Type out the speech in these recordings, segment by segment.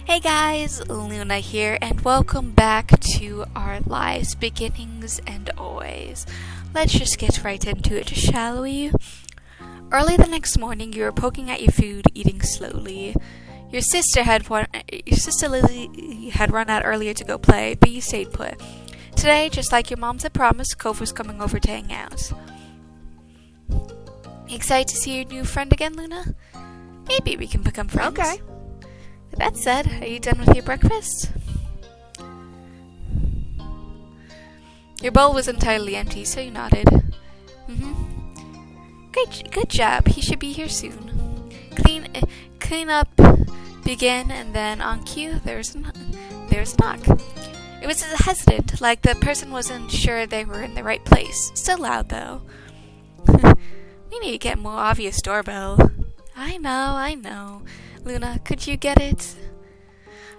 Hey guys, Luna here, and welcome back to our lives, beginnings, and always. Let's just get right into it, shall we? Early the next morning, you were poking at your food, eating slowly. Your sister Lily had run out earlier to go play, but you stayed put. Today, just like your moms had promised, Cove was coming over to hang out. Excited to see your new friend again, Luna? Maybe we can become friends. Okay. With that said, are you done with your breakfast? Your bowl was entirely empty, so you nodded. Good job. He should be here soon. Clean up, begin, and then on cue, there's a knock. It was hesitant, like the person wasn't sure they were in the right place. Still loud, though. We need to get a more obvious doorbell. I know. Luna, could you get it?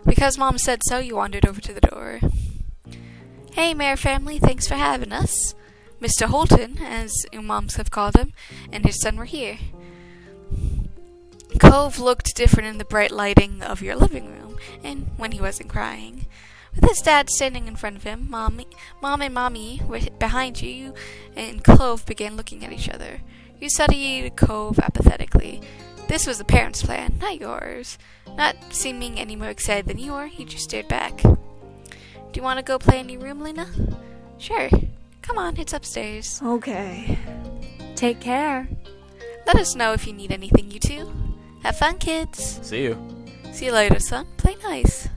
Because Mom said so, you wandered over to the door. Hey, Mayor family, thanks for having us. Mr. Holton, as your moms have called him, and his son were here. Cove looked different in the bright lighting of your living room, and when he wasn't crying. With his dad standing in front of him, Mom and Mommy were behind you, and Cove began looking at each other. You studied Cove apathetically. This was the parents' plan, not yours. Not seeming any more excited than you were, he just stared back. Do you want to go play in your room, Lena? Sure. Come on, it's upstairs. Okay. Take care. Let us know if you need anything, you two. Have fun, kids. See you. See you later, son. Play nice.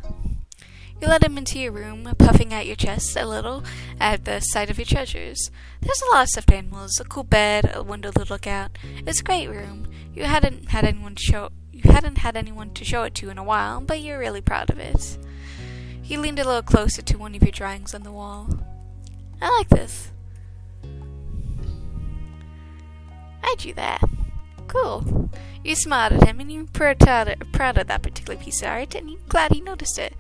You led him into your room, puffing out your chest a little at the sight of your treasures. There's a lot of stuffed animals, a cool bed, a window to look out. It's a great room. You hadn't had anyone to show it to in a while, but you're really proud of it. He leaned a little closer to one of your drawings on the wall. I like this. I drew that. Cool. You smiled at him, and you were proud of that particular piece of art, and you're glad he noticed it.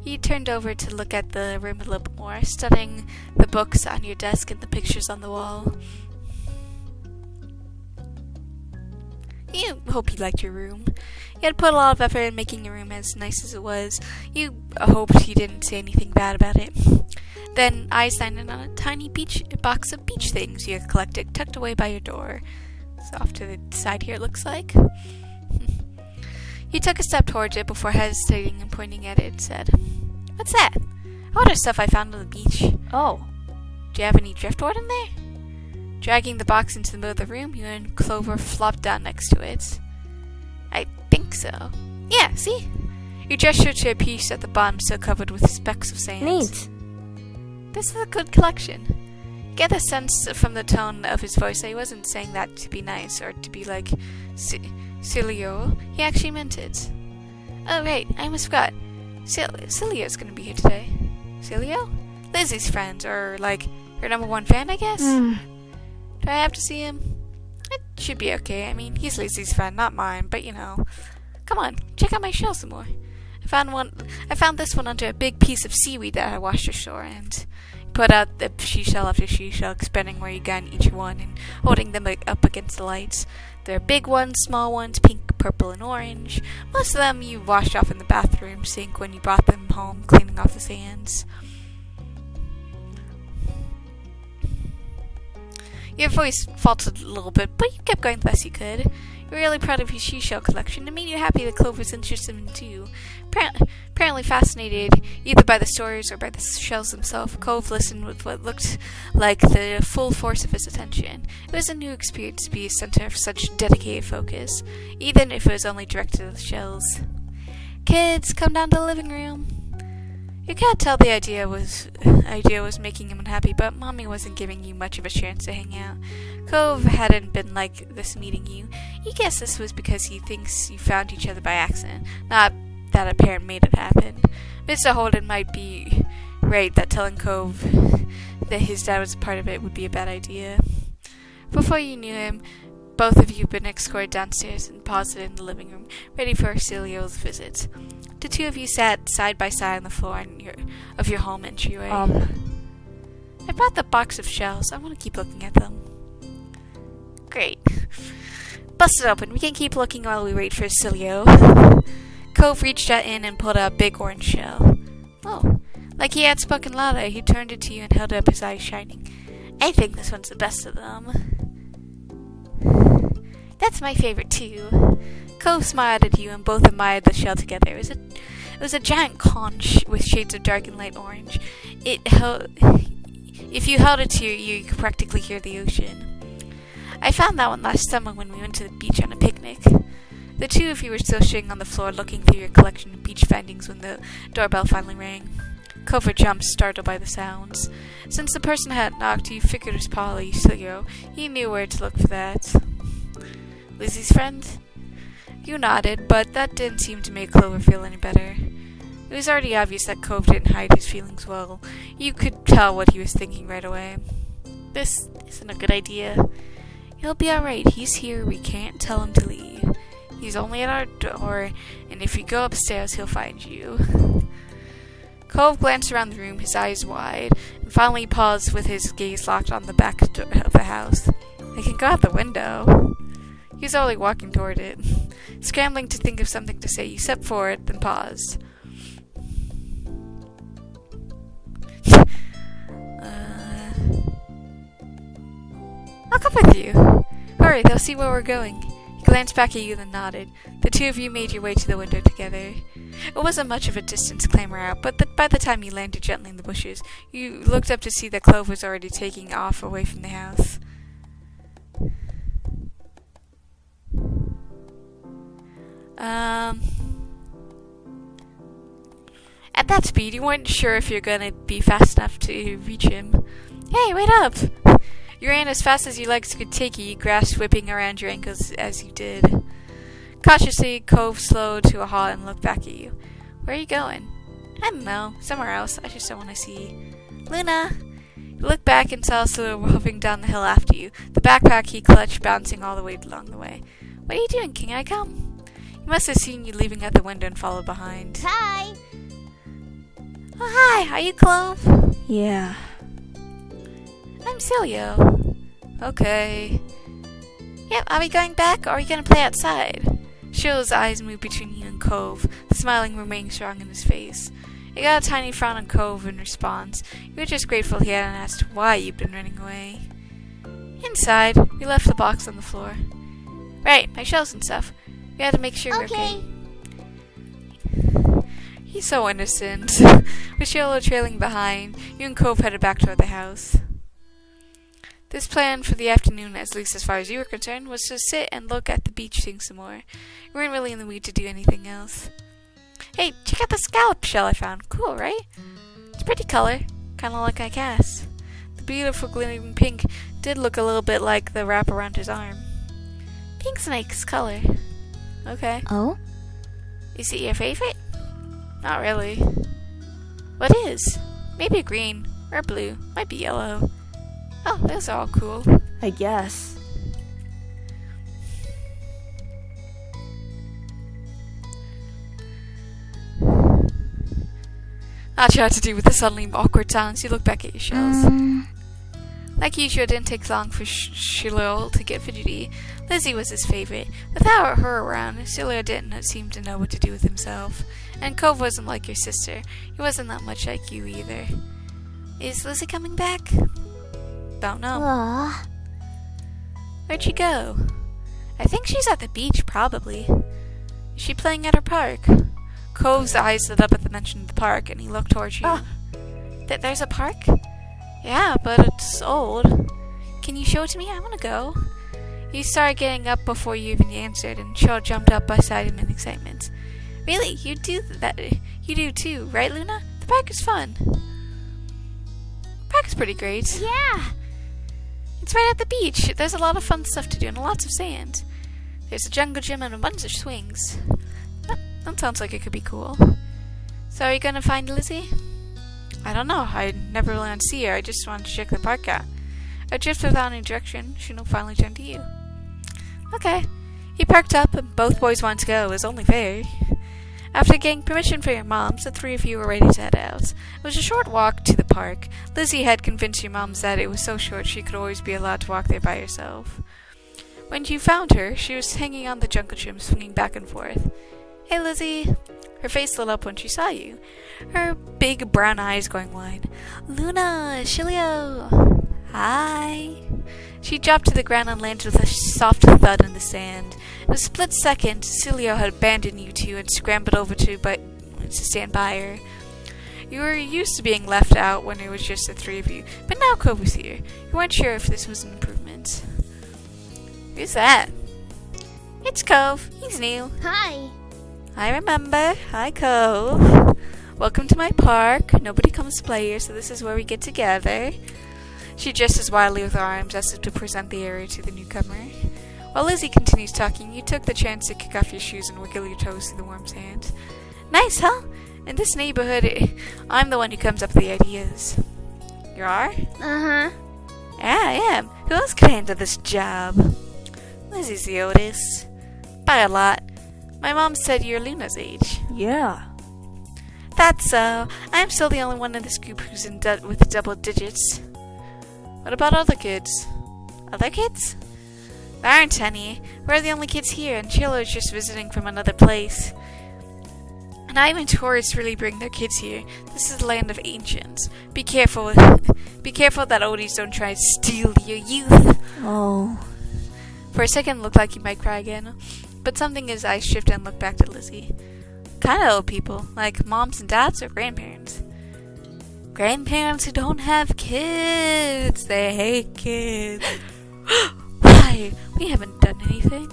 He turned over to look at the room a little bit more, studying the books on your desk and the pictures on the wall. You hope he liked your room. You had put a lot of effort in making your room as nice as it was. You hoped he didn't say anything bad about it. Then eyes landed on a tiny box of beach things you had collected, tucked away by your door. So off to the side here, it looks like. He took a step towards it before hesitating and pointing at it and said, "What's that?" "All the stuff I found on the beach." Oh. "Do you have any driftwood in there?" Dragging the box into the middle of the room, you and Clover flopped down next to it. "I think so." "Yeah, see?" You gestured to a piece at the bottom still covered with specks of sand. Neat. This is a good collection. Get a sense from the tone of his voice that he wasn't saying that to be nice or to be like Cilio. He actually meant it. Oh, right, I almost forgot. Cilio's gonna be here today. Cilio? Lizzie's friend, or like her number one fan, I guess? Do I have to see him? It should be okay. I mean, he's Lizzie's friend, not mine, but you know. Come on, check out my shell some more. I found this one under a big piece of seaweed that I washed ashore, and put out the seashell after seashell, expanding where you got in each one and holding them up against the lights. There are big ones, small ones, pink, purple, and orange. Most of them you washed off in the bathroom sink when you brought them home, cleaning off the sands. Your voice faltered a little bit, but you kept going the best you could. You're really proud of your seashell collection. It made you happy that Clover was interested in too. Apparently fascinated either by the stories or by the shells themselves, Cove listened with what looked like the full force of his attention. It was a new experience to be a center of such dedicated focus, even if it was only directed at the shells. "Kids, come down to the living room." You can't tell the idea was making him unhappy, but Mommy wasn't giving you much of a chance to hang out. Cove hadn't been like this meeting you. You guess this was because he thinks you found each other by accident, not that a parent made it happen. Mr. Holden might be right that telling Cove that his dad was a part of it would be a bad idea. Before you knew him, both of you had been escorted downstairs and paused in the living room, ready for Cilio's visit. The two of you sat side by side on the floor of your home entryway. I brought the box of shells. I want to keep looking at them. Great. Bust it open. We can keep looking while we wait for Cilio. Cove reached out in and pulled out a big orange shell. Oh, like he had spoken louder, he turned it to you and held up, his eyes shining. I think this one's the best of them. That's my favorite too. Cove smiled at you and both admired the shell together. It was a giant conch with shades of dark and light orange. If you held it to your ear, you could practically hear the ocean. I found that one last summer when we went to the beach on a picnic. The two of you were still sitting on the floor looking through your collection of beach findings when the doorbell finally rang. Cove jumped, startled by the sounds. Since the person had knocked, you figured it was probably Silio. He knew where to look for that. Lizzie's friend? You nodded, but that didn't seem to make Clover feel any better. It was already obvious that Cove didn't hide his feelings well. You could tell what he was thinking right away. This isn't a good idea. He'll be alright. He's here. We can't tell him to leave. He's only at our door, and if you go upstairs, he'll find you. Cove glanced around the room, his eyes wide, and finally paused with his gaze locked on the back door of the house. I can go out the window. He was already walking toward it. Scrambling to think of something to say, you stepped forward, then paused. I'll come with you. Hurry, they'll see where we're going. He glanced back at you, then nodded. The two of you made your way to the window together. It wasn't much of a distance to clamber out, but by the time you landed gently in the bushes, you looked up to see that Clove was already taking off away from the house. At that speed, you weren't sure if you're gonna be fast enough to reach him. Hey, wait up! You ran as fast as your legs could take you, grass whipping around your ankles as you did. Cautiously, Cove slowed to a halt and looked back at you. Where are you going? I don't know. Somewhere else. I just don't want to see. Luna! You looked back and saw Silver hopping down the hill after you, the backpack he clutched bouncing all the way along the way. What are you doing? Can I come? He must have seen you leaving out the window and followed behind. Hi! Oh, hi! Are you Clove? Yeah. I'm Cilio. Okay. Yep, are we going back, or are we going to play outside? Shill's eyes moved between you and Cove, the smiling remaining strong in his face. You got a tiny frown on Cove in response. You were just grateful he hadn't asked why you'd been running away. Inside, we left the box on the floor. Right, my shells and stuff. We had to make sure we're okay. He's so innocent. With Shiloh trailing behind, you and Cove headed back toward the house. This plan for the afternoon, at least as far as you were concerned, was to sit and look at the beach scene some more. You weren't really in the mood to do anything else. Hey, check out the scallop shell I found. Cool, right? It's a pretty color. Kind of like I guessed. The beautiful gleaming pink did look a little bit like the wrap around his arm. Pink's a nice color. Okay. Oh? Is it your favorite? Not really. What is? Maybe green. Or blue. Might be yellow. Oh, those are all cool. I guess. Not sure what to do with the suddenly awkward silence. You look back at your shells. Like usual, it didn't take long for Shilil to get fidgety. Lizzie was his favorite. Without her around, Shilil didn't seem to know what to do with himself. And Cove wasn't like your sister. He wasn't that much like you either. Is Lizzie coming back? Don't know. Aww. Where'd she go? I think she's at the beach, probably. Is she playing at her park? Cove's eyes lit up at the mention of the park, and he looked towards you. There's a park? Yeah, but it's old. Can you show it to me? I want to go. He started getting up before you even answered, and Cheryl jumped up beside him in excitement. Really? You do that? You do too, right, Luna? The park is fun. The park is pretty great. Yeah! It's right at the beach. There's a lot of fun stuff to do and lots of sand. There's a jungle gym and a bunch of swings. That sounds like it could be cool. So are you gonna find Lizzie? I don't know. I never really want to see her. I just wanted to check the park out. Just without any direction, Shino finally turned to you. Okay. He perked up and both boys wanted to go. It was only fair. After getting permission from your moms, the three of you were ready to head out. It was a short walk to the park. Lizzie had convinced your moms that it was so short she could always be allowed to walk there by herself. When you found her, she was hanging on the jungle gym, swinging back and forth. Hey, Lizzie. Her face lit up when she saw you, her big brown eyes going wide. Luna, Shilio. Hi. She dropped to the ground and landed with a soft thud in the sand. In a split second, Cilio had abandoned you two and scrambled over to stand by her. You were used to being left out when it was just the three of you, but now Cove was here. You weren't sure if this was an improvement. Who's that? It's Cove. He's new. Hi. I remember. Hi, Cove. Welcome to my park. Nobody comes to play here, so this is where we get together. She gestures wildly with her arms as if to present the area to the newcomer. While Lizzie continues talking, you took the chance to kick off your shoes and wiggle your toes through the warm sand. Nice, huh? In this neighborhood, I'm the one who comes up with the ideas. You are? Uh-huh. Yeah, I am. Who else could handle this job? Lizzie's the oldest. By a lot. My mom said you're Luna's age. Yeah. That's so. I'm still the only one in this group who's with double digits. What about other kids? Other kids? There aren't any. We're the only kids here, and Chilo's just visiting from another place. Not even tourists really bring their kids here. This is the land of ancients. Be careful. Be careful that oldies don't try to steal your youth. Oh. For a second, it looked like you might cry again, but something in his eyes shifted and looked back to Lizzie. Kind of old people, like moms and dads or grandparents. Grandparents who don't have kids. They hate kids. Why? We haven't done anything.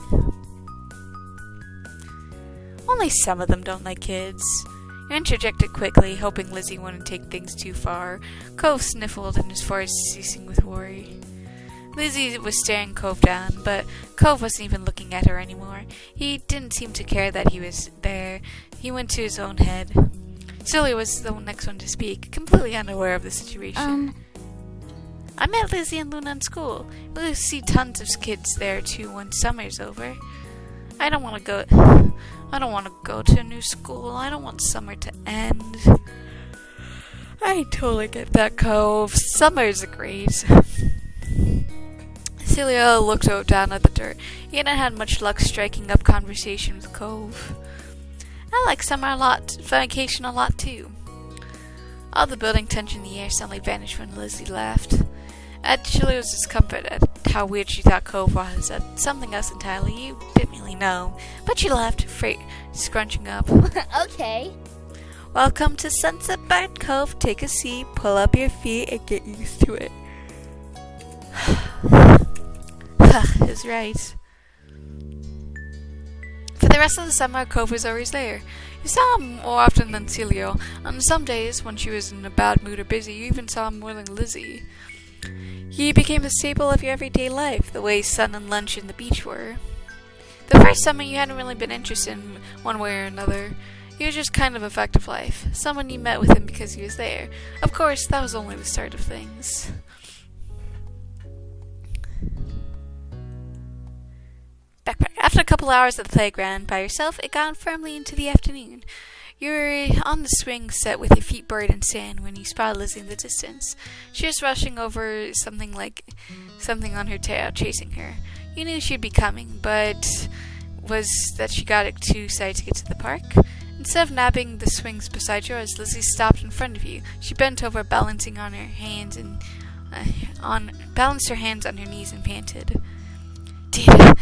Only some of them don't like kids. You interjected quickly, hoping Lizzie wouldn't take things too far. Cove sniffled and his voice ceasing with worry. Lizzie was staring Cove down, but Cove wasn't even looking at her anymore. He didn't seem to care that he was there. He went to his own head. Celia was the next one to speak, completely unaware of the situation. I met Lizzie and Luna in school. We'll see tons of kids there too when summer's over. I don't want to go to a new school. I don't want summer to end. I totally get that, Cove. Summer's great. Celia looked down at the dirt. He hadn't had much luck striking up conversation with Cove. I like summer a lot, vacation a lot too. All the building tension in the air suddenly vanished when Lizzie laughed. Celia's discomfort at how weird she thought Cove was at something else entirely you didn't really know, but she laughed, scrunching up. Okay. Welcome to Sunset Bar Cove. Take a seat, pull up your feet, and get used to it. Is right. For the rest of the summer, Cove was always there. You saw him more often than Celio. On some days, when she was in a bad mood or busy, you even saw him more than Lizzie. He became a staple of your everyday life, the way sun and lunch and the beach were. The first summer, you hadn't really been interested in one way or another. He was just kind of a fact of life. Someone you met with him because he was there. Of course, that was only the start of things. Backpack. After a couple hours at the playground by yourself, it got firmly into the afternoon. You were on the swing set with your feet buried in sand when you spotted Lizzie in the distance. She was rushing over something on her tail, chasing her. You knew she'd be coming, but was that she got too excited to get to the park? Instead of nabbing the swings beside yours, Lizzie stopped in front of you. She bent over, balancing on her hands balanced her hands on her knees and panted. Did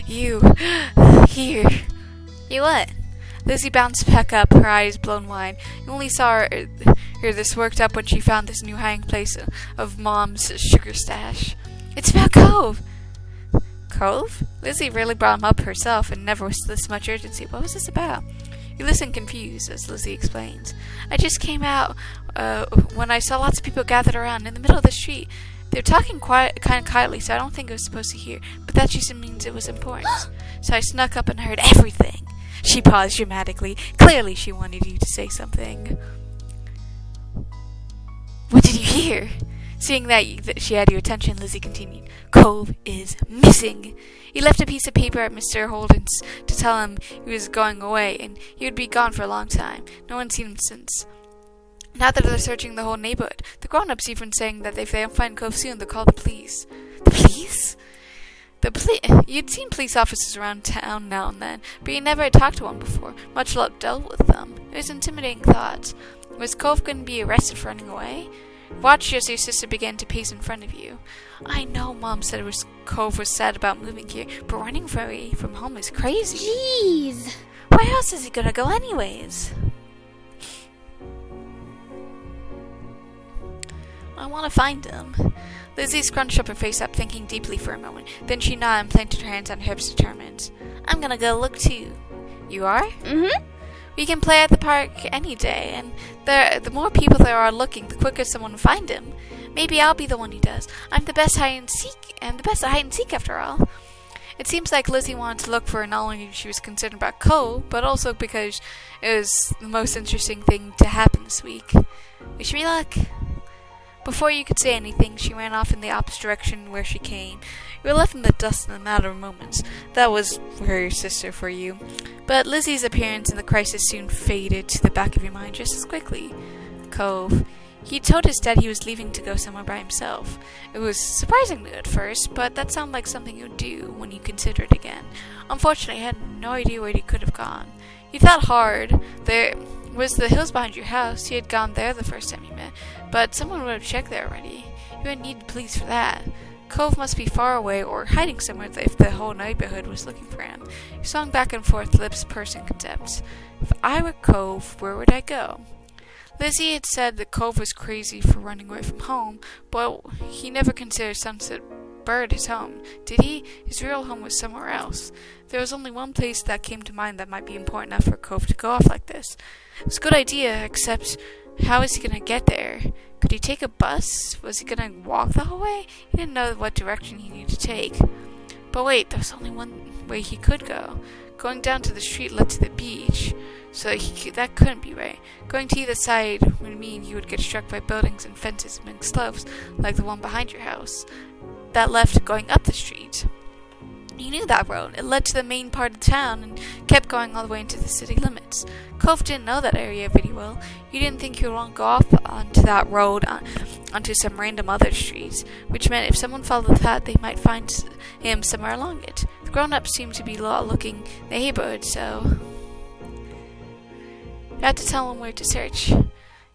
you hear? You what? Lizzie bounced back up, her eyes blown wide. You only saw her this worked up when she found this new hiding place of Mom's sugar stash. It's about Cove. Cove? Lizzie really brought him up herself and never with this much urgency. What was this about? You listened confused as Lizzie explains. I just came out when I saw lots of people gathered around in the middle of the street. They were talking kind of quietly, so I don't think I was supposed to hear, but that just means it was important. So I snuck up and heard everything. She paused dramatically. Clearly she wanted you to say something. What did you hear? Seeing that she had your attention, Lizzie continued. Cove is missing. He left a piece of paper at Mr. Holden's to tell him he was going away, and he would be gone for a long time. No one's seen him since. Now that they're searching the whole neighborhood, the grown-ups even saying that if they don't find Cove soon, they'll call the police. The police? You'd seen police officers around town now and then, but you never had talked to one before, much less dealt with them. It was intimidating thoughts. Was Cove going to be arrested for running away? Watch as your sister began to pace in front of you. I know Mom said Cove was sad about moving here, but running away from home is crazy. Jeez! Where else is he gonna go anyways? I want to find him. Lizzie scrunched up her face up, thinking deeply for a moment. Then she nodded and planted her hands on her hips, determined. I'm gonna go look too. You are? Mm-hmm. We can play at the park any day, and the more people there are looking, the quicker someone will find him. Maybe I'll be the one who does. I'm the best hide and seek after all. It seems like Lizzie wanted to look for her not only because she was concerned about Cole, but also because it was the most interesting thing to happen this week. Wish me luck. Before you could say anything, she ran off in the opposite direction where she came. You were left in the dust in a matter of moments. That was her sister for you. But Lizzie's appearance in the crisis soon faded to the back of your mind just as quickly. Cove. He told his dad he was leaving to go somewhere by himself. It was surprising at first, but that sounded like something you'd do when you considered it again. Unfortunately, I had no idea where he could have gone. You thought hard. There was the hills behind your house. He had gone there the first time you met, but someone would have checked there already. You wouldn't need police for that. Cove must be far away or hiding somewhere if the whole neighborhood was looking for him. You swung back and forth, lips pursed in contempt. If I were Cove, where would I go? Lizzie had said that Cove was crazy for running away from home, but he never considered Sunset Bird his home, did he? His real home was somewhere else. There was only one place that came to mind that might be important enough for Cove to go off like this. It was a good idea, except how was he going to get there? Could he take a bus? Was he going to walk the whole way? He didn't know what direction he needed to take. But wait, there was only one way he could go. Going down to the street led to the beach, so that couldn't be right. Going to either side would mean he would get struck by buildings and fences and big slopes, like the one behind your house. That left going up the street. You knew that road. It led to the main part of town and kept going all the way into the city limits. Cove didn't know that area pretty well. You didn't think he would want to go off onto that road onto some random other streets, which meant if someone followed that, they might find him somewhere along it. The grown-ups seemed to be looking in the neighborhood, so you had to tell them where to search.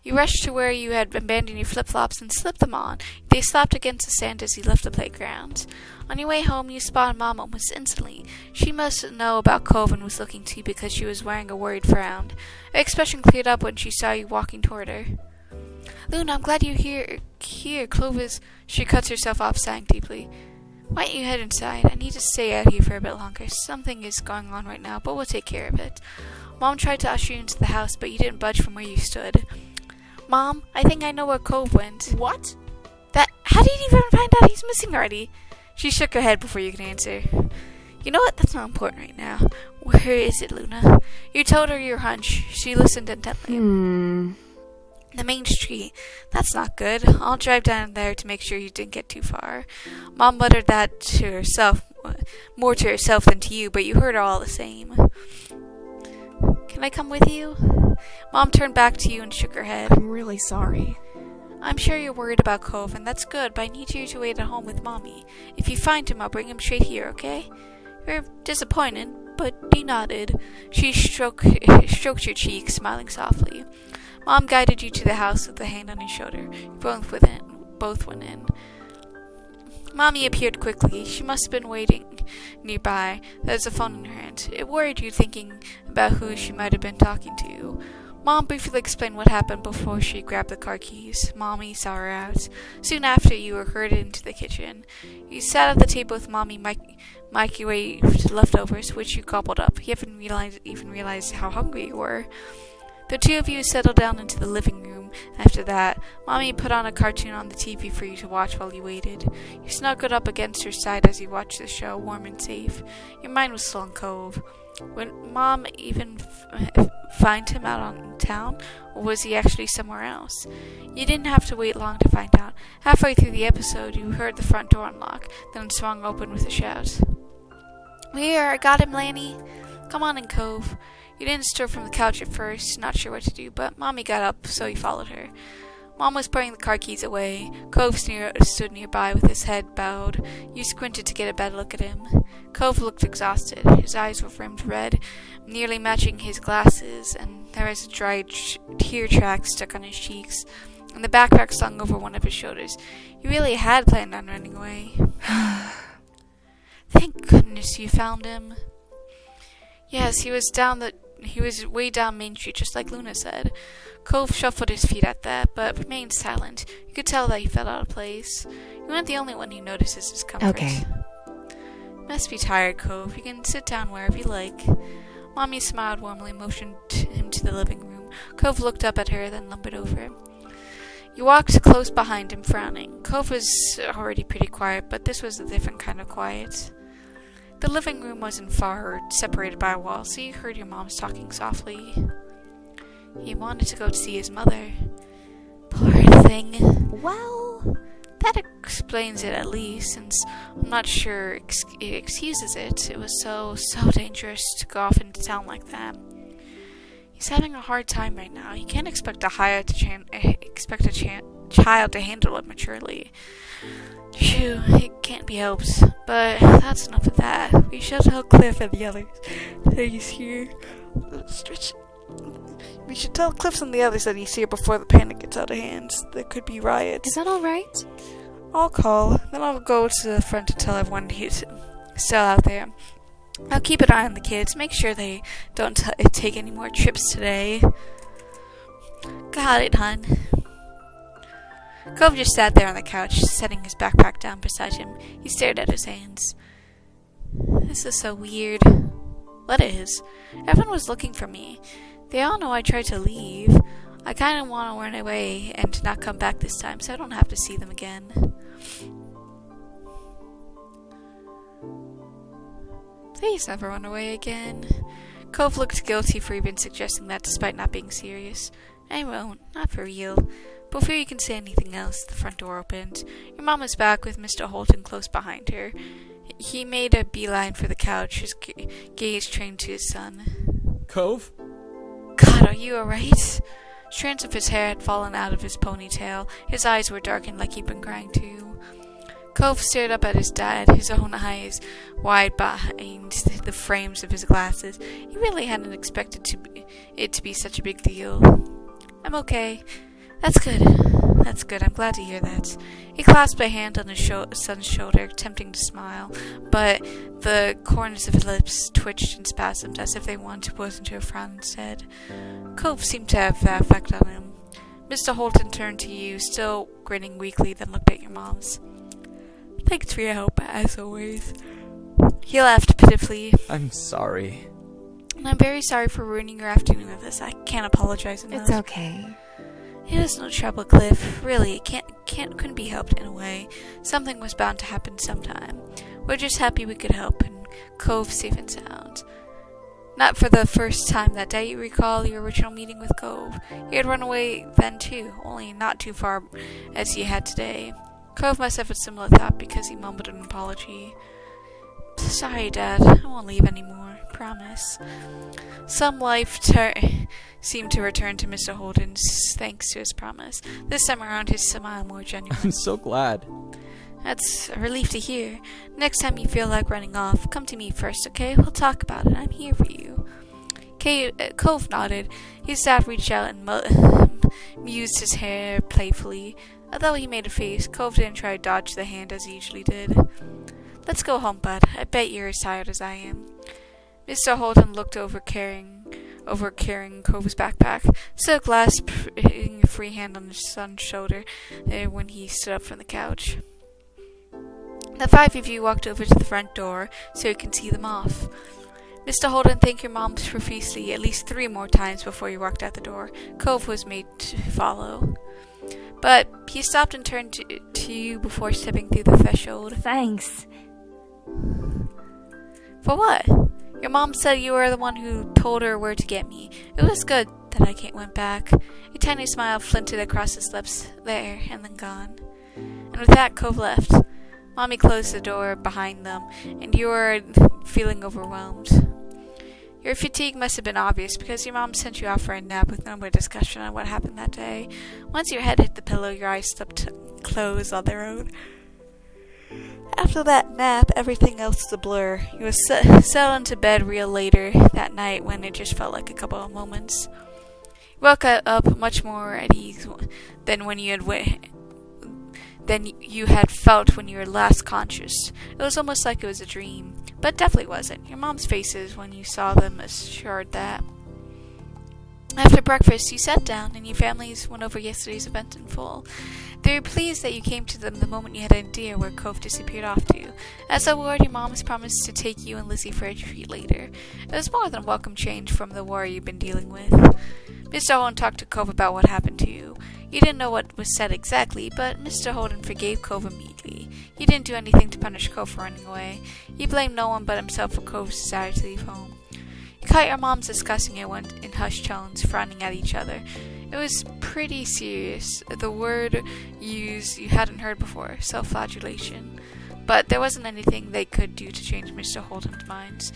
You rushed to where you had abandoned your flip-flops and slipped them on. They slapped against the sand as you left the playground. On your way home, you spotted Mom almost instantly. She must know about Cove and was looking to you because she was wearing a worried frown. Her expression cleared up when she saw you walking toward her. Luna, I'm glad you're here. Clovis. She cuts herself off, sighing deeply. Why don't you head inside? I need to stay out here for a bit longer. Something is going on right now, but we'll take care of it. Mom tried to usher you into the house, but you didn't budge from where you stood. Mom, I think I know where Cove went. What? How did you even find out he's missing already? She shook her head before you could answer. You know what? That's not important right now. Where is it, Luna? You told her your hunch. She listened intently. The main street. That's not good. I'll drive down there to make sure you didn't get too far. Mom muttered that to herself, more to herself than to you, but you heard her all the same. Can I come with you? Mom turned back to you and shook her head. I'm really sorry. I'm sure you're worried about Cove, and that's good, but I need you to wait at home with Mommy. If you find him, I'll bring him straight here, okay? You're disappointed, but he nodded. She stroked your cheek, smiling softly. Mom guided you to the house with a hand on your shoulder. You both went in. Mommy appeared quickly. She must have been waiting nearby. There was a phone in her hand. It worried you, thinking about who she might have been talking to. Mom briefly explained what happened before she grabbed the car keys. Mommy saw her out. Soon after, you were herded into the kitchen. You sat at the table with Mommy microwaved leftovers, which you gobbled up. You haven't even realized how hungry you were. The two of you settled down into the living room. After that, Mommy put on a cartoon on the TV for you to watch while you waited. You snuggled up against her side as you watched the show, warm and safe. Your mind was still on Cove. Would Mom even find him out on town, or was he actually somewhere else? You didn't have to wait long to find out. Halfway through the episode, you heard the front door unlock, then swung open with a shout. Here, I got him, Lanny. Come on in, Cove. You didn't stir from the couch at first, not sure what to do, but Mommy got up, so you followed her. Mom was putting the car keys away. Cove stood nearby with his head bowed. You squinted to get a better look at him. Cove looked exhausted. His eyes were rimmed red, nearly matching his glasses, and there was a dry tear track stuck on his cheeks, and the backpack slung over one of his shoulders. He really had planned on running away. Thank goodness you found him. Yes, he was way down Main Street, just like Luna said. Cove shuffled his feet at that, but remained silent. You could tell that he felt out of place. You weren't the only one who notices discomfort. Okay. You must be tired, Cove. You can sit down wherever you like. Mommy smiled warmly and motioned him to the living room. Cove looked up at her, then lumbered over. You walked close behind him, frowning. Cove was already pretty quiet, but this was a different kind of quiet. The living room wasn't far or separated by a wall, so you heard your mom's talking softly. He wanted to go to see his mother. Poor thing. Well, that explains it at least, since I'm not sure it excuses it. It was so dangerous to go off into town like that. He's having a hard time right now. You can't expect a child to handle it maturely. Phew, it can't be helped. But that's enough of that. We should tell Cliff and the others that he's here. We should tell Cliff and the others that he's here before the panic gets out of hand. There could be riots. Is that alright? I'll call. Then I'll go to the front to tell everyone he's still out there. I'll keep an eye on the kids. Make sure they don't take any more trips today. Got it, hon. Cove just sat there on the couch, setting his backpack down beside him. He stared at his hands. This is so weird. What is? Everyone was looking for me. They all know I tried to leave. I kind of want to run away and to not come back this time, so I don't have to see them again. Please never run away again. Cove looked guilty for even suggesting that despite not being serious. I won't, not for real. Before you can say anything else, the front door opened. Your mom was back with Mr. Holton close behind her. He made a beeline for the couch, his gaze trained to his son. Cove? God, are you alright? Strands of his hair had fallen out of his ponytail. His eyes were darkened like he'd been crying too. Cove stared up at his dad, his own eyes wide behind the frames of his glasses. He really hadn't expected it to be such a big deal. I'm okay. That's good. That's good. I'm glad to hear that. He clasped a hand on his son's shoulder, attempting to smile, but the corners of his lips twitched and spasmed as if they wanted to burst into a frown instead. Cove seemed to have that effect on him. Mr. Holton turned to you, still grinning weakly, then looked at your mom's. Thanks for your help, as always. He laughed pitifully. I'm sorry. And I'm very sorry for ruining your afternoon with this. I can't apologize enough. It's okay. It is no trouble, Cliff. Really, it couldn't be helped in a way. Something was bound to happen sometime. We're just happy we could help, and Cove safe and sound. Not for the first time that day, you recall your original meeting with Cove. He had run away then too, only not too far as he had today. Cove must have a similar thought because he mumbled an apology. Sorry, Dad. I won't leave anymore. Promise. Some life seemed to return to Mr. Holden's thanks to his promise. This time around, his smile more genuine. I'm so glad. That's a relief to hear. Next time you feel like running off, come to me first, okay? We'll talk about it. I'm here for you. Cove nodded. His dad reached out and mused his hair playfully. Although he made a face, Cove didn't try to dodge the hand as he usually did. Let's go home, bud. I bet you're as tired as I am. Mr. Holden looked over carrying Cove's backpack, still clasping a free hand on his son's shoulder when he stood up from the couch. The five of you walked over to the front door so you can see them off. Mr. Holden thanked your mom profusely at least 3 more times before he walked out the door. Cove was made to follow. But he stopped and turned to you before stepping through the threshold. Thanks. For what? Your mom said you were the one who told her where to get me. It was good that I went back. A tiny smile flinted across his lips there and then gone. And with that, Cove left. Mommy closed the door behind them, and you were feeling overwhelmed. Your fatigue must have been obvious because your mom sent you off for a nap with no more discussion on what happened that day. Once your head hit the pillow, your eyes stopped closed on their own. After that nap, everything else was a blur. You was settled into bed real later that night when it just felt like a couple of moments. You woke up much more at ease than when you had felt when you were last conscious. It was almost like it was a dream, but it definitely wasn't. Your mom's faces, when you saw them, assured that. After breakfast, you sat down and your families went over yesterday's event in full. They were pleased that you came to them the moment you had an idea where Cove disappeared off to. As a reward, your mom has promised to take you and Lizzie for a treat later. It was more than a welcome change from the worry you've been dealing with. Mr. Holden talked to Cove about what happened to you. You didn't know what was said exactly, but Mr. Holden forgave Cove immediately. He didn't do anything to punish Cove for running away. He blamed no one but himself for Cove's desire to leave home. You caught your moms discussing it in hushed tones, frowning at each other. It was pretty serious. The word used you hadn't heard before, self-flagellation. But there wasn't anything they could do to change Mr. Holden's minds.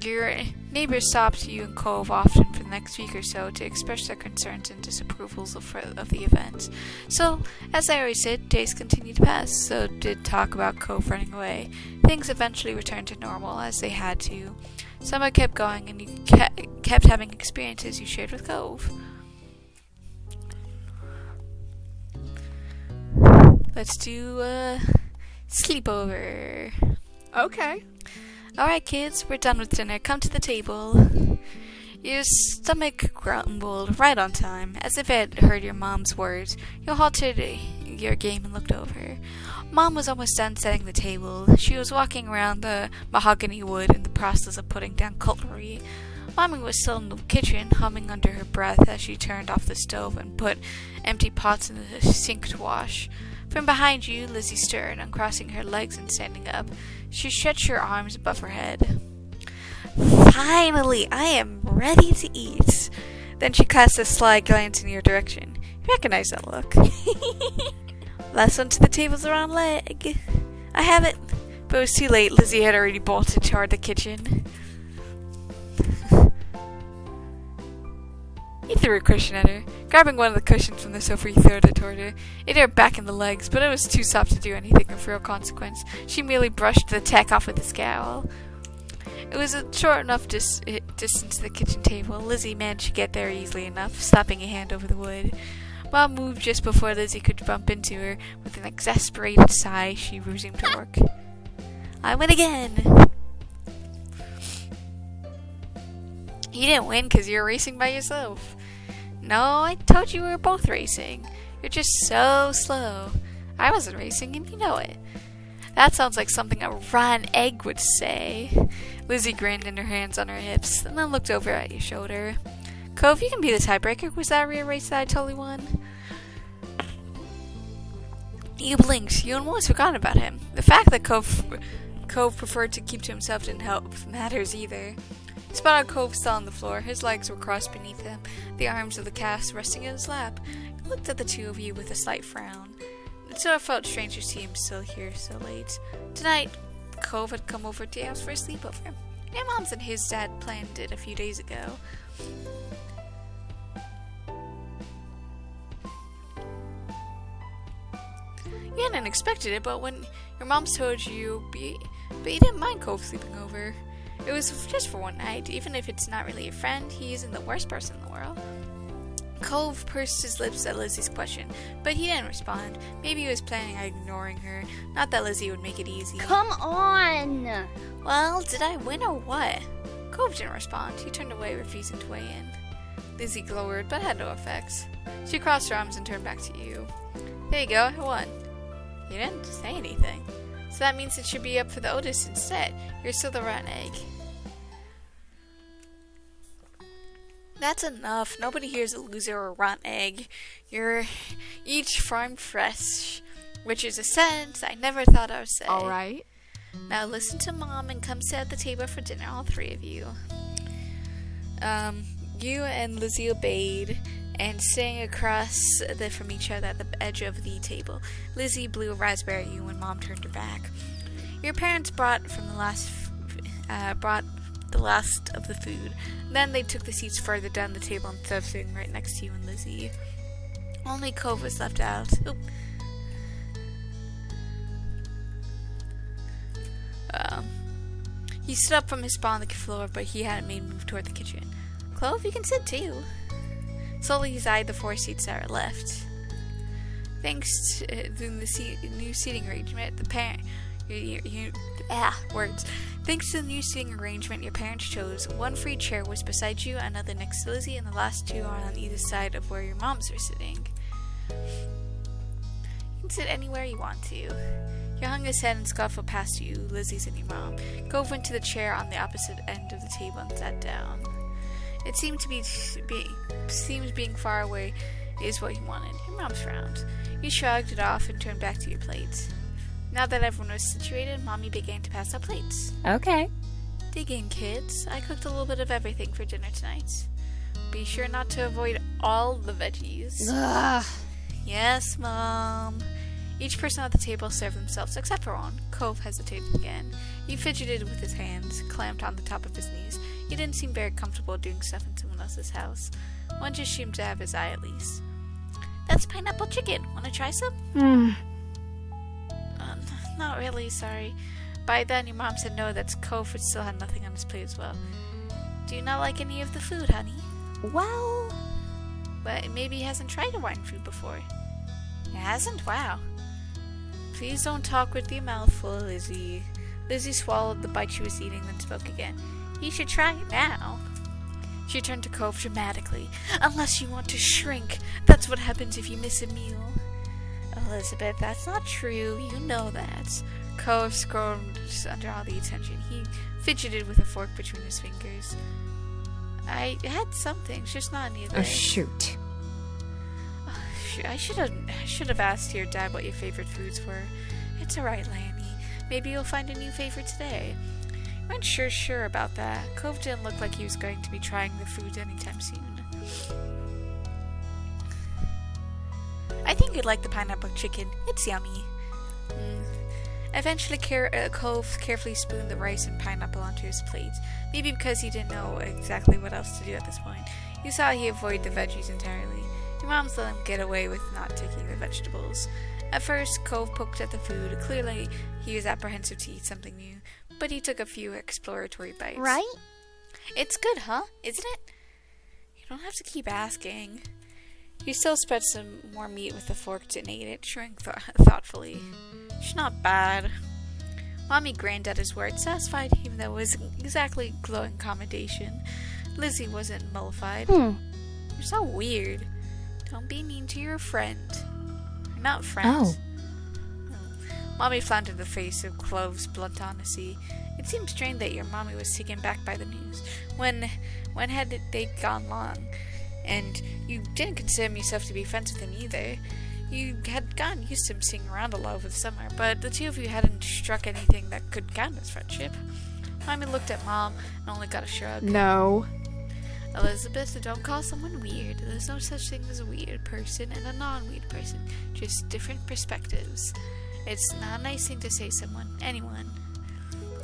Your neighbors stopped you and Cove often for the next week or so to express their concerns and disapprovals of the event. So, as I always said, days continued to pass, so did talk about Cove running away. Things eventually returned to normal, as they had to. Summer kept going, and you kept having experiences you shared with Cove. Let's do a sleepover. Okay. Alright, kids, we're done with dinner. Come to the table. Your stomach grumbled right on time, as if it had heard your mom's words. You halted your game and looked over. Mom was almost done setting the table. She was walking around the mahogany wood in the process of putting down cutlery. Mommy was still in the kitchen, humming under her breath as she turned off the stove and put empty pots in the sink to wash. From behind you, Lizzie stirred, uncrossing her legs and standing up. She stretched her arms above her head. Finally, I am ready to eat. Then she cast a sly glance in your direction. You recognize that look. Last one to the table's around leg. I have it. But it was too late. Lizzie had already bolted toward the kitchen. You threw a cushion at her. Grabbing one of the cushions from the sofa, you threw it toward her. It hit her back in the legs, but it was too soft to do anything of real consequence. She merely brushed the tack off with a scowl. It was a short enough distance to the kitchen table. Lizzie managed to get there easily enough, slapping a hand over the wood. Mom moved just before Lizzie could bump into her. With an exasperated sigh, she resumed her work. I win again! You didn't win because you were racing by yourself. No, I told you we were both racing. You're just so slow. I wasn't racing and you know it. That sounds like something a rotten egg would say. Lizzie grinned in her hands on her hips and then looked over at your shoulder. Cove, you can be the tiebreaker. Was that a real race that I totally won? You blinked. You almost forgot about him. The fact that Cove preferred to keep to himself didn't help matters either. He spotted Cove still on the floor. His legs were crossed beneath him, the arms of the cast resting in his lap. He looked at the two of you with a slight frown. It sort of felt strange to see him still here so late. Tonight, Cove had come over to ask for a sleepover. Your mom's and his dad planned it a few days ago. You hadn't expected it, but when your mom told you, but you didn't mind Cove sleeping over. It was just for one night. Even if it's not really a friend, he isn't the worst person in the world. Cove pursed his lips at Lizzie's question, but he didn't respond. Maybe he was planning on ignoring her. Not that Lizzie would make it easy. Come on! Well, did I win or what? Cove didn't respond. He turned away, refusing to weigh in. Lizzie glowered, but had no effects. She crossed her arms and turned back to you. There you go, I won. You didn't say anything. So that means it should be up for the Otis instead. You're still the rotten egg. That's enough. Nobody here is a loser or a rotten egg. You're each farmed fresh, which is a sentence I never thought I would say. Alright. Now listen to Mom and come sit at the table for dinner, all three of you. You and Lizzie obeyed and sitting across from each other at the edge of the table. Lizzie blew a raspberry at you when Mom turned her back. Your parents brought the last of the food. Then they took the seats further down the table instead of sitting right next to you and Lizzie. Only Cove was left out. Oop. He stood up from his spot on the floor, but he hadn't made a move toward the kitchen. Clove, you can sit too. Slowly he eyed the 4 seats that were left. Thanks to the new seating arrangement, Thanks to the new seating arrangement your parents chose, one free chair was beside you, another next to Lizzie, and the last 2 are on either side of where your moms are sitting. You can sit anywhere you want to. He hung his head and scuffled past you, Lizzie's and your mom. Cove went to the chair on the opposite end of the table and sat down. It seemed being far away is what he wanted. Your mom frowned. You shrugged it off and turned back to your plates. Now that everyone was situated, Mommy began to pass out plates. Okay. Dig in, kids. I cooked a little bit of everything for dinner tonight. Be sure not to avoid all the veggies. Ugh. Yes, Mom. Each person at the table served themselves, except for one. Cove hesitated again. He fidgeted with his hands, clamped on the top of his knees. He didn't seem very comfortable doing stuff in someone else's house. One just seemed to have his eye at least. That's pineapple chicken. Want to try some? Not really, sorry. By then, your mom said no, that Cove still had nothing on his plate as well. Do you not like any of the food, honey? Well... But maybe he hasn't tried Hawaiian food before. He hasn't? Wow. Please don't talk with your mouth full, Lizzie. Lizzie swallowed the bite she was eating, then spoke again. You should try it now. She turned to Cove dramatically. Unless you want to shrink. That's what happens if you miss a meal. Elizabeth, that's not true. You know that. Cove scrolled under all the attention. He fidgeted with a fork between his fingers. I had some things, just not any of them. Oh, shoot. I should have asked your dad what your favorite foods were. It's alright, Lanny. Maybe you'll find a new favorite today. You weren't sure about that. Cove didn't look like he was going to be trying the foods anytime soon. I think you'd like the pineapple chicken. It's yummy. Eventually, Cove carefully spooned the rice and pineapple onto his plate. Maybe because he didn't know exactly what else to do at this point. You saw he avoided the veggies entirely. Your mom's let him get away with not taking the vegetables. At first, Cove poked at the food. Clearly, he was apprehensive to eat something new, but he took a few exploratory bites. Right? It's good, huh? Isn't it? You don't have to keep asking. He still spread some more meat with the fork and ate it, chewing thoughtfully. It's not bad. Mommy grinned at his words, satisfied even though it wasn't exactly glowing commendation. Lizzie wasn't mollified. You're so weird. Don't be mean to your friend. You're not friends. Mommy floundered the face of Clove's blunt honesty. It seemed strange that your mommy was taken back by the news. When had they gone long? And you didn't consider yourself to be friends with him either. You had gotten used to him sitting around a lot over the summer, but the two of you hadn't struck anything that could count as friendship. Mommy looked at Mom and only got a shrug. No. Elizabeth, don't call someone weird. There's no such thing as a weird person and a non-weird person. Just different perspectives. It's not a nice thing to say to anyone.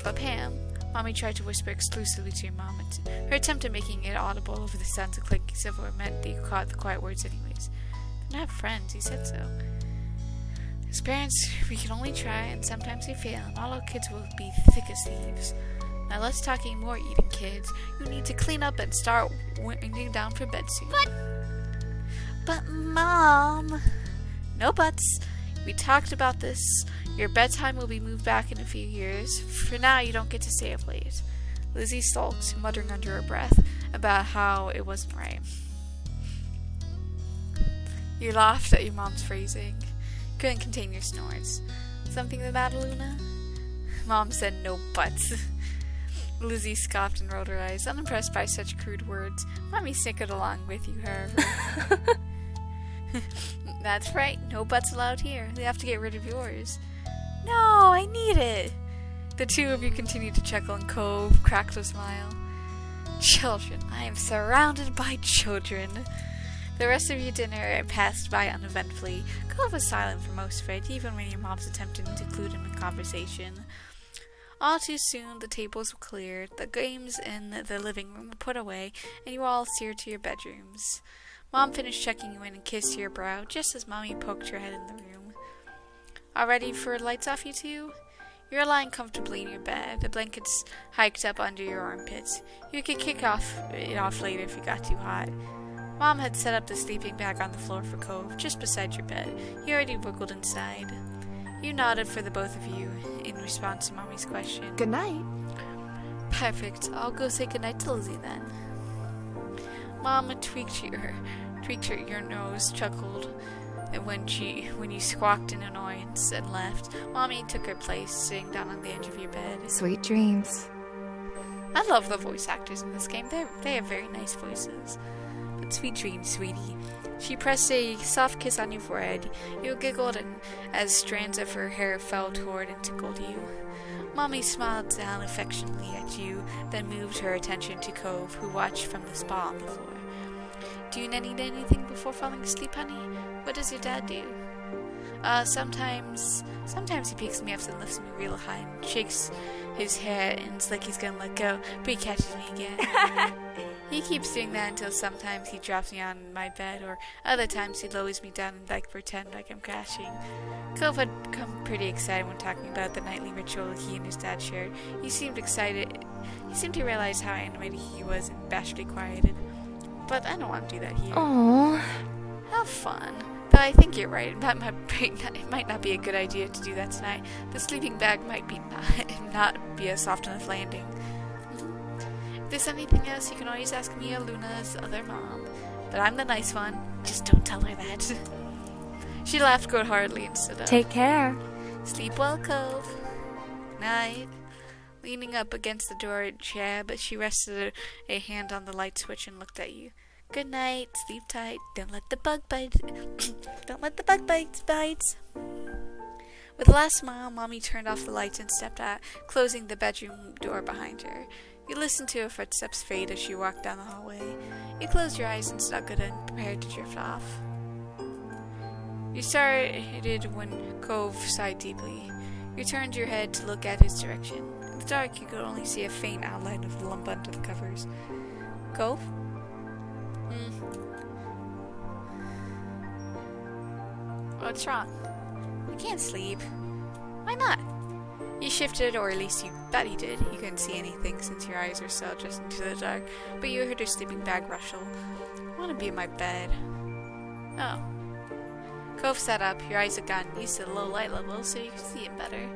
But Pam, Mommy tried to whisper exclusively to your mom. Her attempt at making it audible over the sounds of clicking silverware meant that you caught the quiet words anyways. They're not friends, he said so. As parents, we can only try, and sometimes we fail, and all our kids will be thick as thieves. Now let's talking more eating, kids. You need to clean up and start winding down for bed soon. But Mom... No buts. We talked about this. Your bedtime will be moved back in a few years. For now, you don't get to stay up late. Lizzie sulked, muttering under her breath about how it wasn't right. You laughed at your mom's phrasing. Couldn't contain your snores. Something the matter, Luna? Mom said no buts. Lizzie scoffed and rolled her eyes, unimpressed by such crude words. Mommy snickered along with you, however. That's right, no buts allowed here. They have to get rid of yours. No, I need it. The two of you continued to chuckle, and Cove cracked a smile. Children, I am surrounded by children. The rest of your dinner passed by uneventfully. Cove was silent for most of it, even when your moms attempted to include him in conversation. All too soon, the tables were cleared, the games in the living room were put away, and you all steered to your bedrooms. Mom finished checking you in and kissed your brow just as Mommy poked her head in the room. All ready for lights off, you two? You're lying comfortably in your bed, the blankets hiked up under your armpits. You could kick it off later if you got too hot. Mom had set up the sleeping bag on the floor for Cove, just beside your bed. He already wiggled inside. You nodded for the both of you in response to Mommy's question. Good night. Perfect. I'll go say goodnight to Lizzie then. Mom tweaked your nose, chuckled when you squawked in annoyance and left. Mommy took her place, sitting down on the edge of your bed. Sweet dreams. I love the voice actors in this game. They have very nice voices. But sweet dreams, sweetie. She pressed a soft kiss on your forehead. You giggled as strands of her hair fell toward and tickled you. Mommy smiled down affectionately at you, then moved her attention to Cove, who watched from the spot on the floor. Do you need anything before falling asleep, honey? What does your dad do? Sometimes he picks me up and lifts me real high and shakes his hair, and it's like he's gonna let go, but he catches me again. He keeps doing that until sometimes he drops me on my bed, or other times he lowers me down and pretend like I'm crashing. Cove had come pretty excited when talking about the nightly ritual he and his dad shared. He seemed excited. He seemed to realize how animated he was and bashfully quieted. But I don't want to do that here. Aww. Have fun. Though I think you're right. It might not be a good idea to do that tonight. The sleeping bag might be not be a soft enough landing. If there's anything else, you can always ask me or Luna's other mom. But I'm the nice one. Just don't tell her that. She laughed good-heartedly and stood up. Take care. Sleep well, Cove. Night. Leaning up against the door chair, but she rested a hand on the light switch and looked at you. Good night. Sleep tight. Don't let the bug bite. Don't let the bug bites. With a last smile, Mommy turned off the lights and stepped out, closing the bedroom door behind her. You listened to her footsteps fade as she walked down the hallway. You closed your eyes and snuggled and prepared to drift off. You started when Cove sighed deeply. You turned your head to look at his direction. In the dark, you could only see a faint outline of the lump under the covers. Cove? What's wrong? I can't sleep. Why not? You shifted, or at least you bet you did. You couldn't see anything since your eyes were so adjusted into the dark, but you heard her sleeping bag rustle. I want to be in my bed. Oh. Cove sat up. Your eyes had gotten used to the low light level, so you could see him better.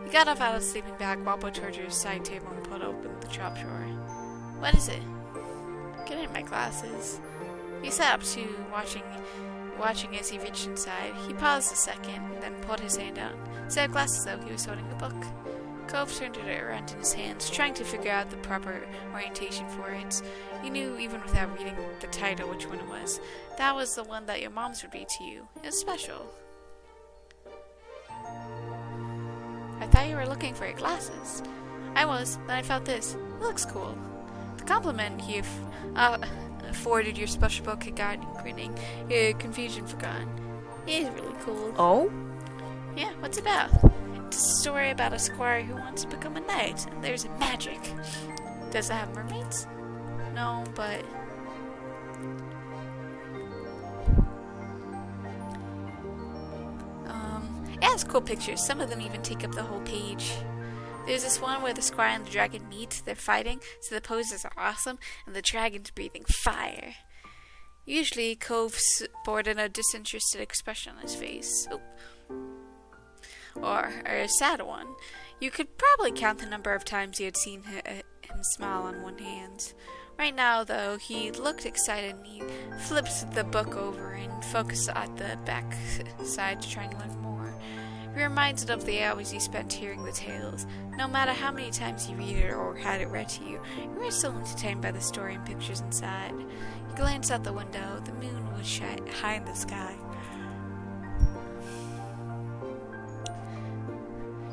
You got up out of the sleeping bag, wobbled towards your side table, and pulled open the top drawer. What is it? Get in my glasses. He sat up too, watching as he reached inside. He paused a second, then pulled his hand out. Instead of glasses, though, he was holding a book. Cove turned it around in his hands, trying to figure out the proper orientation for it. You knew, even without reading the title, which one it was. That was the one that your mom's would read to you. It was special. I thought you were looking for your glasses. I was. Then I found this. It looks cool. The compliment he afforded your special book had gotten you grinning, your confusion forgotten. It is really cool. Oh? Yeah, what's it about? It's a story about a squire who wants to become a knight, and there's magic. Does it have mermaids? No, but... it has cool pictures. Some of them even take up the whole page. There's this one where the squire and the dragon meet. They're fighting, so the poses are awesome, and the dragon's breathing fire. Usually, Cove sported a disinterested expression on his face. Or a sad one. You could probably count the number of times you had seen him smile on one hand. Right now, though, he looked excited and he flipped the book over and focused at the back side to try and learn more. He reminded of the hours he spent hearing the tales. No matter how many times you read it or had it read to you, you were still entertained by the story and pictures inside. You glanced out the window. The moon was high in the sky.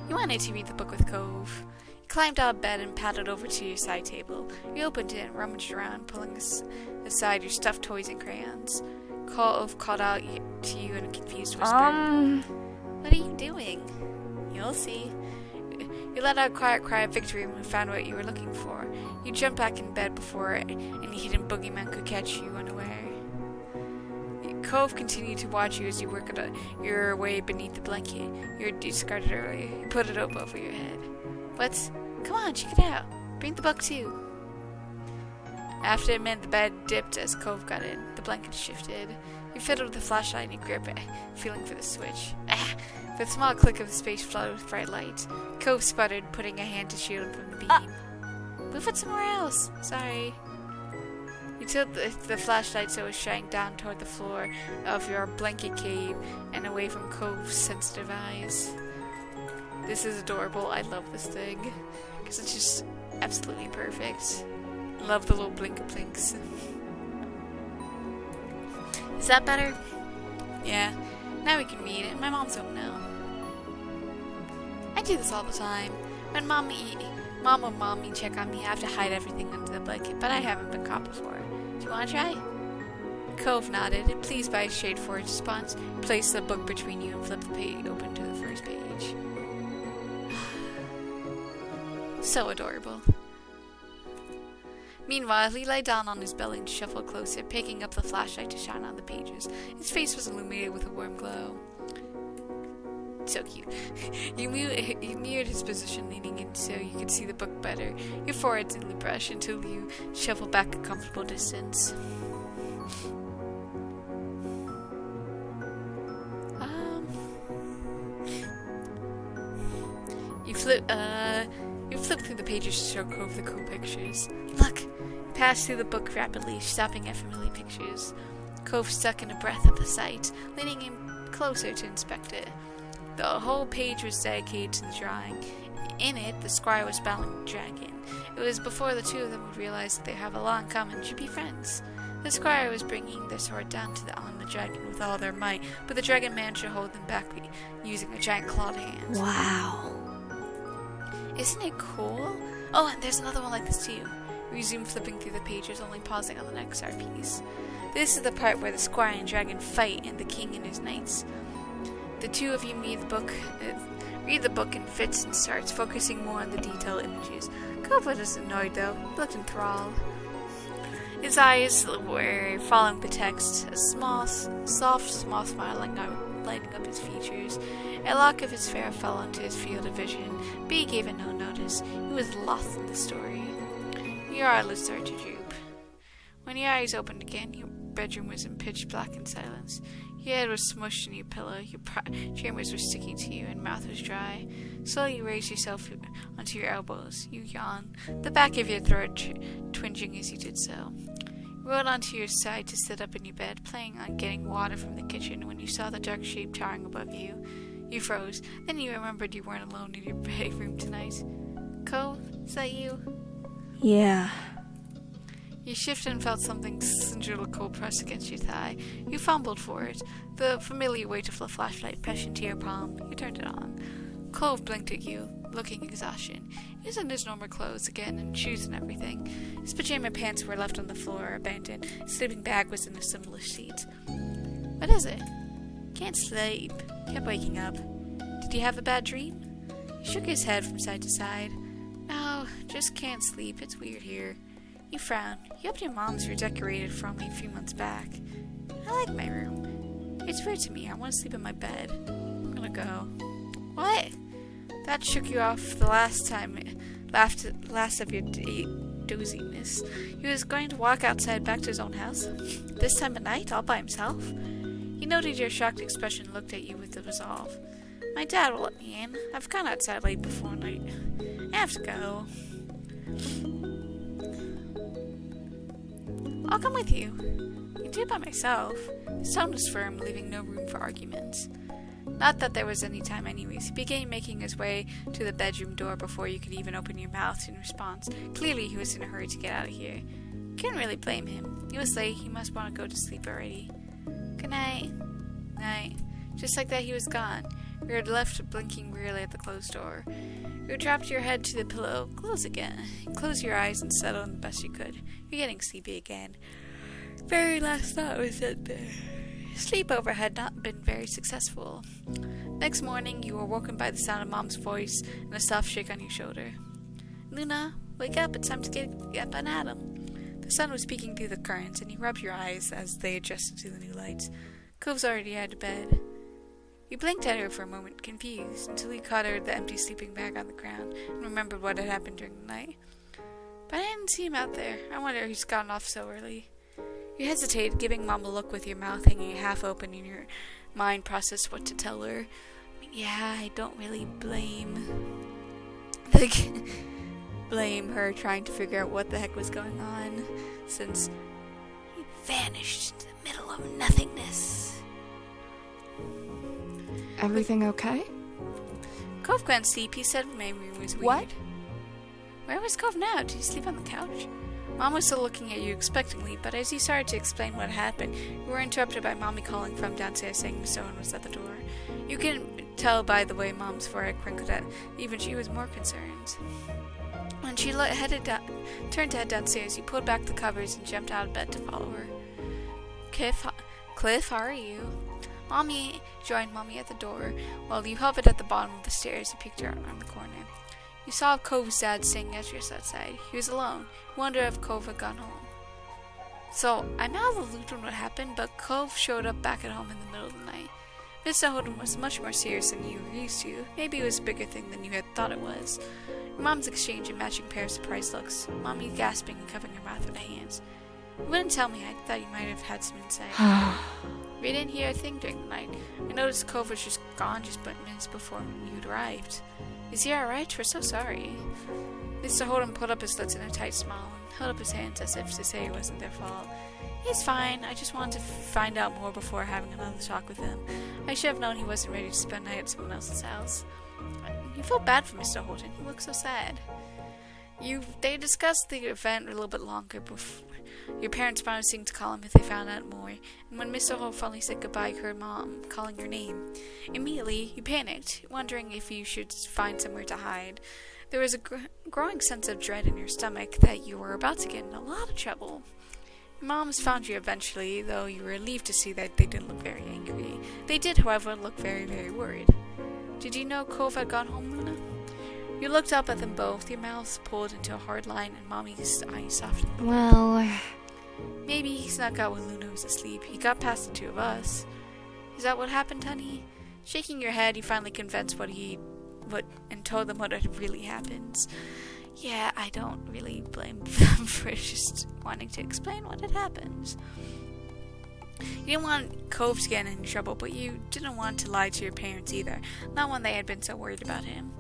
You wanted to read the book with Cove. You climbed out of bed and paddled over to your side table. You opened it and rummaged around, pulling aside your stuffed toys and crayons. Cove called out to you in a confused whisper. What are you doing? You'll see. You let out a quiet cry of victory when you found what you were looking for. You jumped back in bed before any hidden boogeyman could catch you unaware. Cove continued to watch you as you worked your way beneath the blanket you had discarded earlier. You put it up over your head. What? Come on, check it out. Bring the book too. After a minute, the bed dipped as Cove got in. The blanket shifted. You fiddled with the flashlight and you grip it, feeling for the switch. With a small click of the space flooded with bright light, Cove sputtered, putting a hand to shield him from the beam. Move it somewhere else. Sorry. You tilted the flashlight so it was shining down toward the floor of your blanket cave and away from Cove's sensitive eyes. This is adorable. I love this thing because it's just absolutely perfect. Love the little blink-a-blinks. Is that better? Yeah. Now we can read it. My mom's home now. I do this all the time. When Mom or Mommy check on me, I have to hide everything under the blanket, but I haven't been caught before. Do you want to try? Cove nodded, and pleased by his straightforward response, placed the book between you and flipped the page open to the first page. So adorable. Meanwhile, he lay down on his belly and shuffled closer, picking up the flashlight to shine on the pages. His face was illuminated with a warm glow. So cute. You mirrored his position, leaning in so you could see the book better. Your forehead's in the brush until you shuffled back a comfortable distance. You flip through the pages to show Cove the cool pictures. Look! Passed through the book rapidly, stopping at familiar pictures. Cove stuck in a breath at the sight, leaning in closer to inspect it. The whole page was dedicated to the drawing. In it, the squire was battling a dragon. It was before the two of them would realize that they have a lot in common and should be friends. The squire was bringing their sword down on the dragon with all their might, but the dragon managed to hold them back using a giant clawed hand. Wow. Isn't it cool? Oh, and there's another one like this too. Resumed flipping through the pages, only pausing on the next art piece. This is the part where the squire and dragon fight and the king and his knights. The two of you read the book in fits and starts, focusing more on the detailed images. Cove was annoyed though. He looked enthralled. His eyes were following the text, a soft smile lighting up his features. A lock of his hair fell onto his field of vision, but he gave it no notice. He was lost in the story. Your eyelids started to droop. When your eyes opened again, your bedroom was in pitch black and silence. Your head was smushed in your pillow, your chambers were sticking to you, and mouth was dry. Slowly you raised yourself onto your elbows. You yawned, the back of your throat twinging as you did so. You rolled onto your side to sit up in your bed, planning on getting water from the kitchen when you saw the dark shape towering above you. You froze. Then you remembered you weren't alone in your bedroom tonight. Cove, is that you? Yeah. You shifted and felt something cylindrical press against your thigh. You fumbled for it. The familiar weight of the flashlight pressed into your palm. You turned it on. Cove blinked at you, looking exhaustion. He was in his normal clothes again, and shoes and everything. His pajama pants were left on the floor, abandoned. His sleeping bag was in a similar seat. What is it? Can't sleep. Kept waking up. Did you have a bad dream? He shook his head from side to side. No, just can't sleep. It's weird here. You frowned. You upped your mom's redecorated for me a few months back. I like my room. It's weird to me. I want to sleep in my bed. I'm gonna go. What? That shook you off the last of your doziness. He was going to walk outside back to his own house. This time of night, all by himself. He noted your shocked expression and looked at you with resolve. My dad will let me in. I've gone outside late before night. I have to go. I'll come with you. I can do it by myself. His tone was firm, leaving no room for arguments. Not that there was any time anyways. He began making his way to the bedroom door before you could even open your mouth in response. Clearly he was in a hurry to get out of here. Couldn't really blame him. He was late. He must want to go to sleep already. Good night. Night. Just like that he was gone. You were left blinking wearily at the closed door. You dropped your head to the pillow. Close again. Close your eyes and settle in the best you could. You're getting sleepy again. Very last thought was that Sleepover had not been very successful. Next morning, you were woken by the sound of Mom's voice and a soft shake on your shoulder. Luna, wake up, it's time to get up and at 'em. The sun was peeking through the curtains, and you rubbed your eyes as they adjusted to the new lights. Cove's already out of bed. You blinked at her for a moment, confused, until you caught her the empty sleeping bag on the ground and remembered what had happened during the night. But I didn't see him out there. I wonder who's gotten off so early. You hesitated, giving Mom a look with your mouth hanging half open and your mind processed what to tell her. Yeah, I don't really blame her trying to figure out what the heck was going on, since he vanished into the middle of nothingness. Everything okay? Cove couldn't sleep. He said my room was weird. What? Where was Cove now? Did he sleep on the couch? Mom was still looking at you expectantly, but as you started to explain what happened, you were interrupted by Mommy calling from downstairs saying Mr. Owen was at the door. You can tell by the way Mom's forehead crinkled that even she was more concerned. When she turned to head downstairs, you pulled back the covers and jumped out of bed to follow her. Cliff, how are you? Mommy joined Mommy at the door, while you hovered at the bottom of the stairs and peeked around the corner. You saw Cove's dad standing just outside. He was alone. You wondered if Cove had gone home. So, I'm out of the loop on what happened, but Cove showed up back at home in the middle of the night. Mr. Holden was much more serious than you were used to. Maybe it was a bigger thing than you had thought it was. Your mom's exchanged a matching pair of surprised looks, Mommy gasping and covering her mouth with her hands. You wouldn't tell me. I thought you might have had some insight. We didn't hear a thing during the night. I noticed Cove was just gone just minutes before you'd arrived. Is he alright? We're so sorry. Mr. Holden put up his lips in a tight smile and held up his hands as if to say it wasn't their fault. He's fine. I just wanted to find out more before having another talk with him. I should have known he wasn't ready to spend the night at someone else's house. You felt bad for Mr. Holden. He looked so sad. They discussed the event a little bit longer before your parents promising to call him if they found out more, and when Mr. Holden finally said goodbye, you heard Mom calling your name. Immediately, you panicked, wondering if you should find somewhere to hide. There was a growing sense of dread in your stomach that you were about to get in a lot of trouble. Your moms found you eventually, though you were relieved to see that they didn't look very angry. They did, however, look very, very worried. Did you know Cove had gone home, Luna? You looked up at them both, your mouths pulled into a hard line, and Mommy's eyes softened. Well, maybe he snuck out when Luna was asleep. He got past the two of us. Is that what happened, honey? Shaking your head, you finally convinced and told them what had really happened. Yeah, I don't really blame them for just wanting to explain what had happened. You didn't want Cove to get in trouble, but you didn't want to lie to your parents either, not when they had been so worried about him.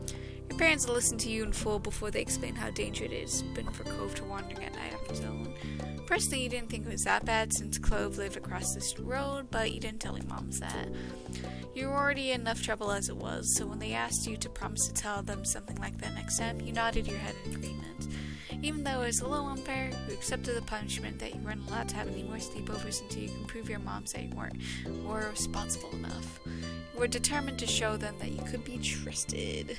Your parents listened to you in full before they explained how dangerous it has been for Cove to wander at night on his own. Personally, you didn't think it was that bad since Cove lived across this road, but you didn't tell your moms that. You were already in enough trouble as it was, so when they asked you to promise to tell them something like that next time, you nodded your head in agreement. Even though it was a little unfair, you accepted the punishment that you weren't allowed to have any more sleepovers until you could prove your moms that you were responsible enough. You were determined to show them that you could be trusted.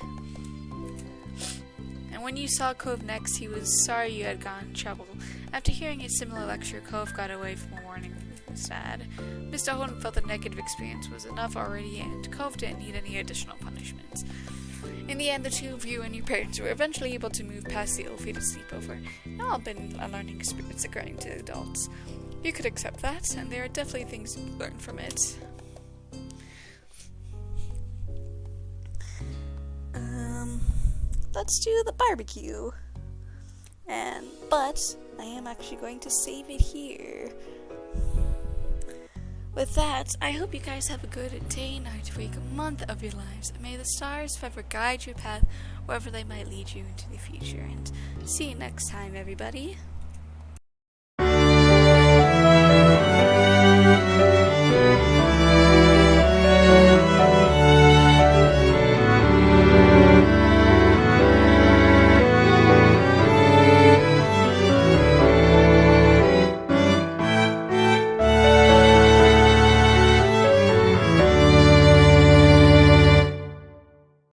And when you saw Cove next, he was sorry you had gotten in trouble. After hearing a similar lecture, Cove got away from a warning from his dad. Mr. Holden felt the negative experience was enough already, and Cove didn't need any additional punishments. In the end, the two of you and your parents were eventually able to move past the ill-fated sleepover. It all been a learning experience according to adults. You could accept that, and there are definitely things to learn from it. Let's do the barbecue. But I am actually going to save it here. With that, I hope you guys have a good day, night, week, month of your lives. And may the stars forever guide your path wherever they might lead you into the future. And see you next time, everybody.